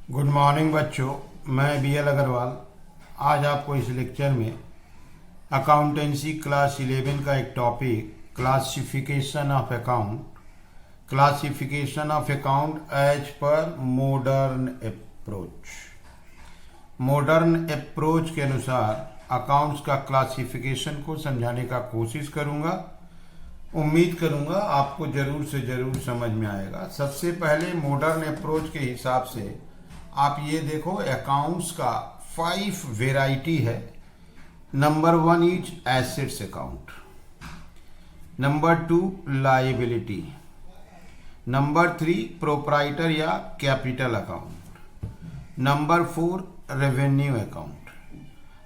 Good morning बच्चों, मैं BL Agarwal. आज आपको इस लेक्चर में अकाउंटेंसी क्लास 11 का एक topic classification of account as per modern approach के अनुसार अकाउंट्स का क्लासिफिकेशन को समझाने का कोशिश करूंगा। उम्मीद करूंगा आपको जरूर से जरूर समझ में आएगा। सबसे पहले मॉडर्न अप्रोच के हिसाब से आप ये देखो, अकाउंट्स का 5 वेराइटी है। Number 1 is assets account, number 2 liability, number 3 proprietor या capital account, number 4 revenue account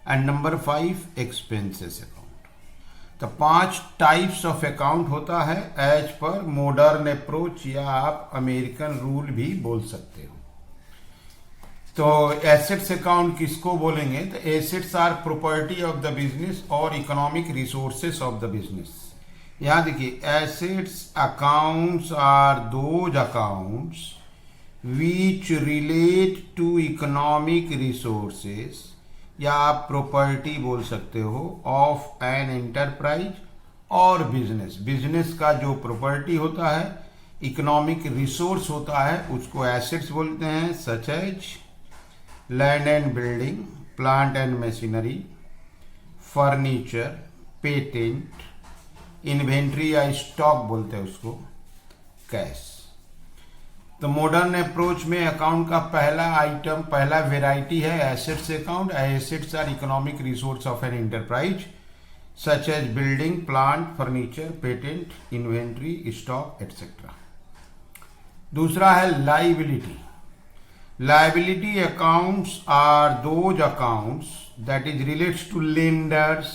and number 5 expenses account. तो 5 टाइप्स ऑफ अकाउंट होता है एज पर मॉडर्न अप्रोच, या आप अमेरिकन रूल भी बोल सकते हो। तो एसेट्स अकाउंट किसको बोलेंगे? तो assets are property of the business और economic resources of the business. यहां देखिए, assets accounts are those accounts which relate to economic resources, या आप प्रॉपर्टी बोल सकते हो, ऑफ एन एंटरप्राइज और बिजनेस का जो प्रॉपर्टी होता है, इकोनॉमिक रिसोर्स होता है, उसको एसेट्स बोलते हैं। Such as land and building, plant and machinery, furniture, patent, inventory या स्टॉक बोलते हैं उसको, कैश। तो मॉडर्न अप्रोच में अकाउंट का पहला वेराइटी है assets account. Assets are economic resource of an enterprise such as building, plant, furniture, patent, inventory, stock etcetera. दूसरा है liability. Liability accounts are those accounts that is relates to lenders,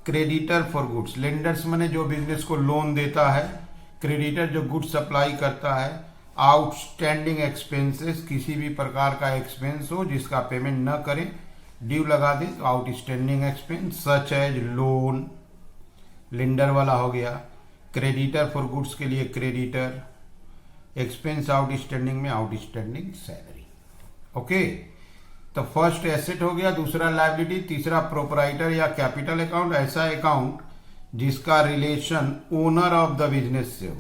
creditor for goods। lenders माने जो business को loan देता है, creditor जो goods supply करता है, आउटस्टैंडिंग एक्सपेंसेस, किसी भी प्रकार का एक्सपेंस हो जिसका पेमेंट न करे, ड्यू लगा दे तो outstanding expense, such as loan, lender वाला हो गया। क्रेडिटर फॉर गुड्स के लिए क्रेडिटर, एक्सपेंस आउटस्टैंडिंग में आउटस्टैंडिंग सैलरी। ओके, तो फर्स्ट एसेट हो गया, दूसरा लायबिलिटी, तीसरा प्रोप्राइटर या कैपिटल अकाउंट, ऐसा अकाउंट जिसका relation owner of the business से हो।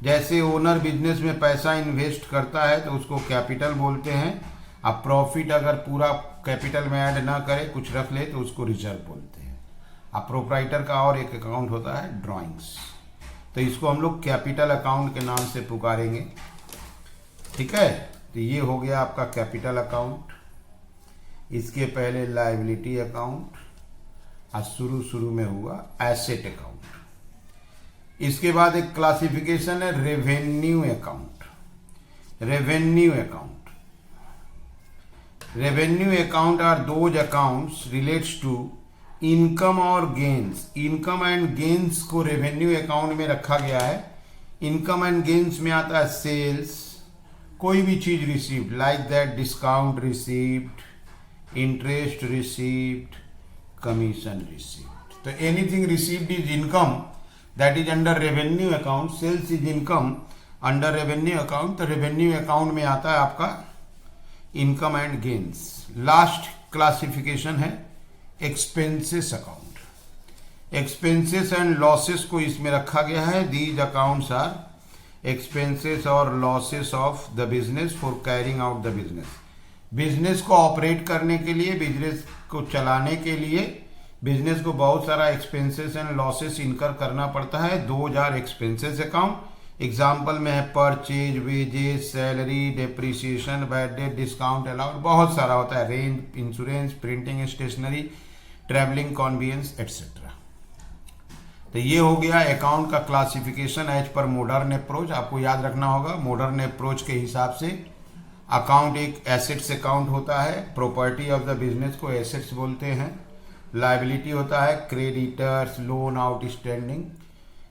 जैसे ओनर बिजनेस में पैसा इन्वेस्ट करता है तो उसको कैपिटल बोलते हैं। अब प्रॉफिट अगर पूरा कैपिटल में ऐड ना करे, कुछ रख ले, तो उसको रिजर्व बोलते हैं। अब प्रोप्राइटर का और एक अकाउंट होता है ड्राइंग्स, तो इसको हम लोग कैपिटल अकाउंट के नाम से पुकारेंगे। ठीक है, तो ये हो गया आपका कैपिटल अकाउंट। इसके पहले लायबिलिटी अकाउंट, और शुरू में हुआ एसेट अकाउंट। इसके बाद एक क्लासिफिकेशन है revenue account. Revenue account are those accounts relates to income और गेन्स। इनकम एंड गेन्स को रेवेन्यू अकाउंट में रखा गया है। इनकम एंड गेन्स में आता है सेल्स, कोई भी चीज received, like that discount received, interest received, commission received. तो anything received is income, that is under revenue account. Sales is income under revenue account. तो रेवेन्यू अकाउंट में आता है आपका income and gains. Last classification है expenses account. Expenses and losses को इसमें रखा गया है। दीज अकाउंट्स आर एक्सपेंसेस और losses of the business for carrying out the business. Business को ऑपरेट करने के लिए, बिजनेस को चलाने के लिए बिजनेस को बहुत सारा एक्सपेंसेस एंड लॉसेस इनकर करना पड़ता है। 2000 एक्सपेंसेस अकाउंट एग्जाम्पल में है purchase, wages, salary, depreciation, bad debt, discount allowed, बहुत सारा होता है, rent, insurance, printing, stationery, travelling, conveyance etcetera. तो ये हो गया अकाउंट का classification as per modern approach. आपको याद रखना होगा, मॉडर्न अप्रोच के हिसाब से अकाउंट एक एसेट्स अकाउंट होता है, प्रॉपर्टी ऑफ द बिजनेस को एसेट्स बोलते हैं। लायबिलिटी होता है creditors, loan, outstanding,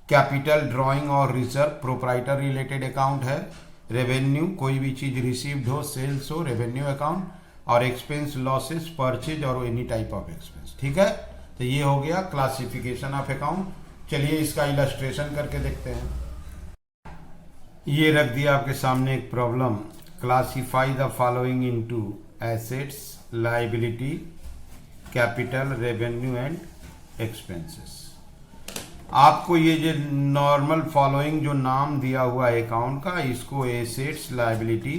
capital, drawing और रिजर्व, प्रोप्राइटर रिलेटेड अकाउंट है। रेवेन्यू, कोई भी चीज रिसीव्ड हो, सेल्स हो, रेवेन्यू अकाउंट, और एक्सपेंस, लॉसेस, परचेज और एनी टाइप ऑफ एक्सपेंस। ठीक है, तो ये हो गया क्लासिफिकेशन ऑफ अकाउंट। चलिए इसका इलस्ट्रेशन करके देखते हैं। ये रख दिया आपके सामने एक problem, classify the following into assets, liability, capital, revenue and expenses. आपको ये जो नॉर्मल फॉलोइंग जो नाम दिया हुआ है अकाउंट का, इसको एसेट्स, लाइबिलिटी,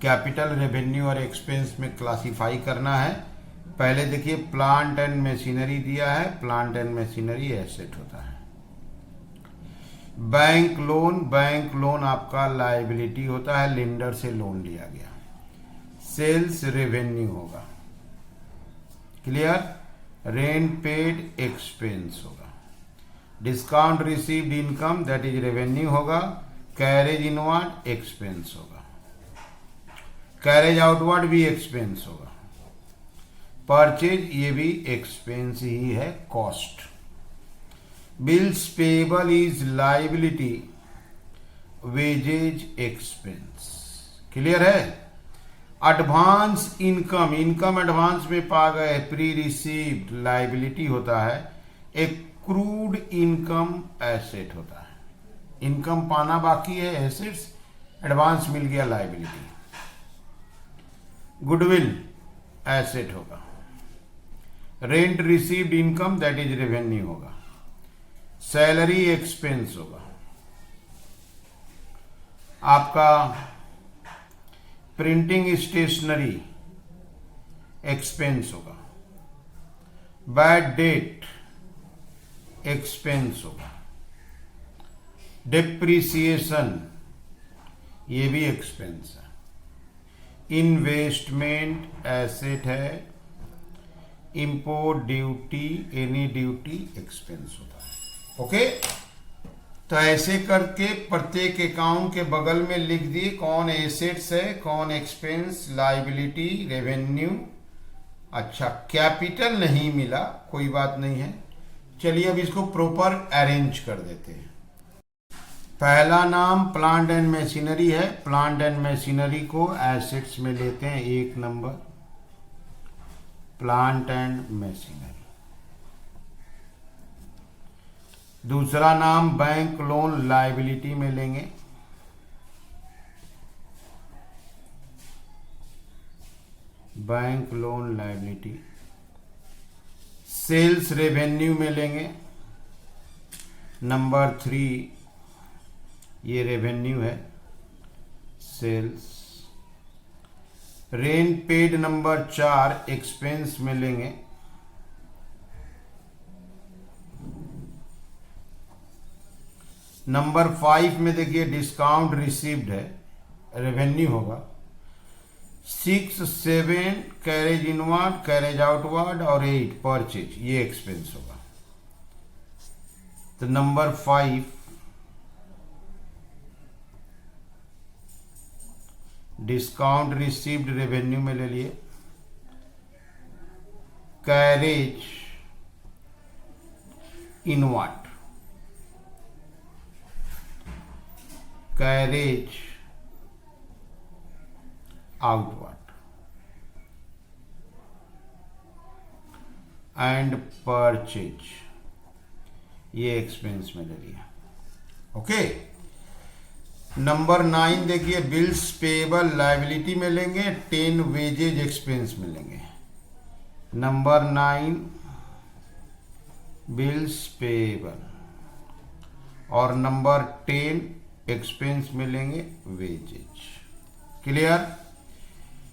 कैपिटल, रेवेन्यू और एक्सपेंस में क्लासीफाई करना है। पहले देखिए, प्लांट एंड मशीनरी दिया है, प्लांट एंड मशीनरी एसेट होता है। बैंक लोन आपका लायबिलिटी होता है, लेंडर से लोन लिया गया। सेल्स रेवेन्यू होगा, क्लियर। रेंट पेड एक्सपेंस होगा। Discount received income that is revenue होगा। कैरेज इनवर्ड एक्सपेंस होगा। कैरेज आउटवर्ड भी एक्सपेंस होगा। परचेज ये भी एक्सपेंस ही है, cost. Bills payable is liability, wages expense, clear है। एडवांस इनकम एडवांस में पा गए, प्री रिसीव्ड लाइबिलिटी होता है। एक्रूड इनकम एसेट होता है। इनकम पाना बाकी है, एसेट्स, एडवांस मिल गया, लाइबिलिटी। गुडविल एसेट होगा। Rent received income that is revenue होगा। सैलरी एक्सपेंस होगा। आपका प्रिंटिंग स्टेशनरी एक्सपेंस होगा। बैड डेट एक्सपेंस होगा। डिप्रिसिएशन ये भी एक्सपेंस है। इन्वेस्टमेंट एसेट है। Import duty, any duty expense होता है। ओके, तो ऐसे करके प्रत्येक अकाउंट के बगल में लिख दिए कौन एसेट्स है, कौन एक्सपेंस, लाइबिलिटी, रेवेन्यू। अच्छा, कैपिटल नहीं मिला, कोई बात नहीं है। चलिए अब इसको प्रॉपर अरेंज कर देते हैं। पहला नाम प्लांट एंड मशीनरी है। प्लांट एंड मशीनरी को एसेट्स में लेते हैं, 1 नंबर प्लांट एंड मशीनरी। दूसरा नाम बैंक लोन लायबिलिटी में लेंगे। Bank loan liability. Sales revenue में लेंगे। नंबर 3 ये रेवेन्यू है, sales. Rent paid number 4 expense में लेंगे। नंबर 5 में देखिए डिस्काउंट रिसीव्ड है, रेवेन्यू होगा। 6, 7 कैरेज इनवर्ड, कैरेज आउटवर्ड और 8 परचेज, ये एक्सपेंस होगा। तो नंबर 5 डिस्काउंट रिसीव्ड रेवेन्यू में ले लिए। Carriage inward, carriage outward and purchase, ये एक्सपेंस में ले लिया। ओके, नंबर 9 देखिए बिल्स पेएबल लायबिलिटी में लेंगे। 10 वेजेज एक्सपेंस में लेंगे। नंबर 9 बिल्स पेएबल और नंबर 10 एक्सपेंस में लेंगे wages, clear.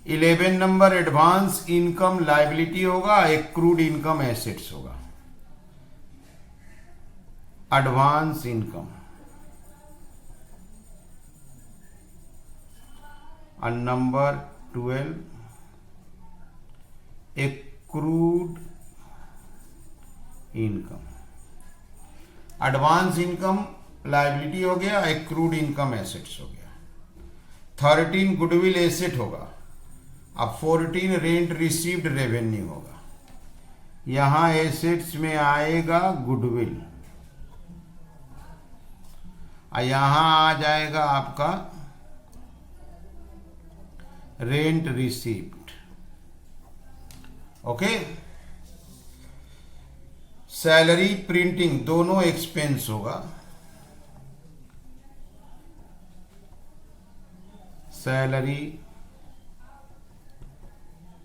11 number advance income liability होगा, एक्रूड इनकम एसेट्स होगा। एडवांस इनकम और number 12 accrued income. Advance income liability हो गया, एक्रूड इनकम एसेट्स हो गया। 13 गुडविल एसेट होगा। अब 14 रेंट रिसीव्ड रेवेन्यू होगा। यहां एसेट्स में आएगा गुडविल और यहां आ जाएगा आपका rent received. Okay, salary printing दोनों एक्सपेंस होगा। Salary,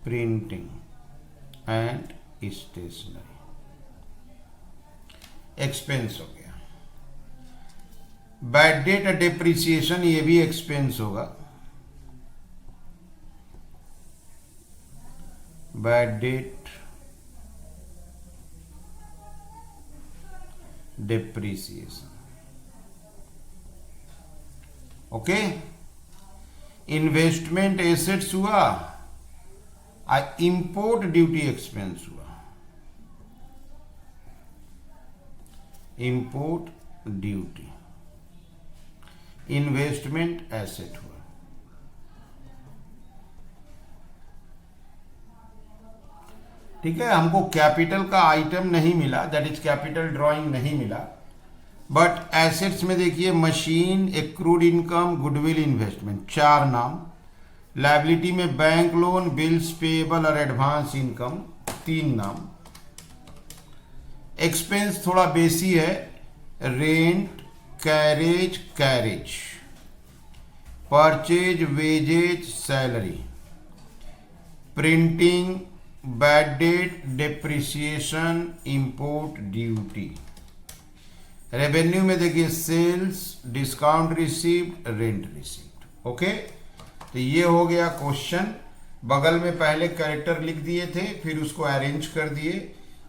printing and stationery. Expense हो गया। बैड डेट और डिप्रिसिएशन, ये भी एक्सपेंस होगा। Bad debt, depreciation. Okay. Investment assets हुआ, इंपोर्ट ड्यूटी एक्सपेंस हुआ। इंपोर्ट ड्यूटी, इन्वेस्टमेंट एसेट हुआ। ठीक है, हमको कैपिटल का आइटम नहीं मिला, दैट इज कैपिटल ड्राइंग नहीं मिला, बट एसेट्स में देखिए machine, accrued income, goodwill, investment, 4 नाम। लायबिलिटी में बैंक लोन, बिल्स पेएबल और एडवांस इनकम, 3 नाम। एक्सपेंस थोड़ा बेसी है, rent, carriage, purchase, wages, salary, printing, bad debt, depreciation, import duty. Revenue में देखिए sales, discount received, rent received. Okay, तो ये हो गया क्वेश्चन। बगल में पहले कैरेक्टर लिख दिए थे, फिर उसको अरेंज कर दिए।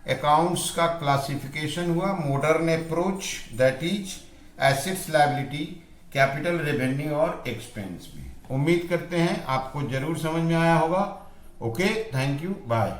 अकाउंट्स का क्लासिफिकेशन हुआ, modern approach, that is assets, liability, capital, revenue और एक्सपेंस में। उम्मीद करते हैं आपको जरूर समझ में आया होगा। Okay, thank you, bye.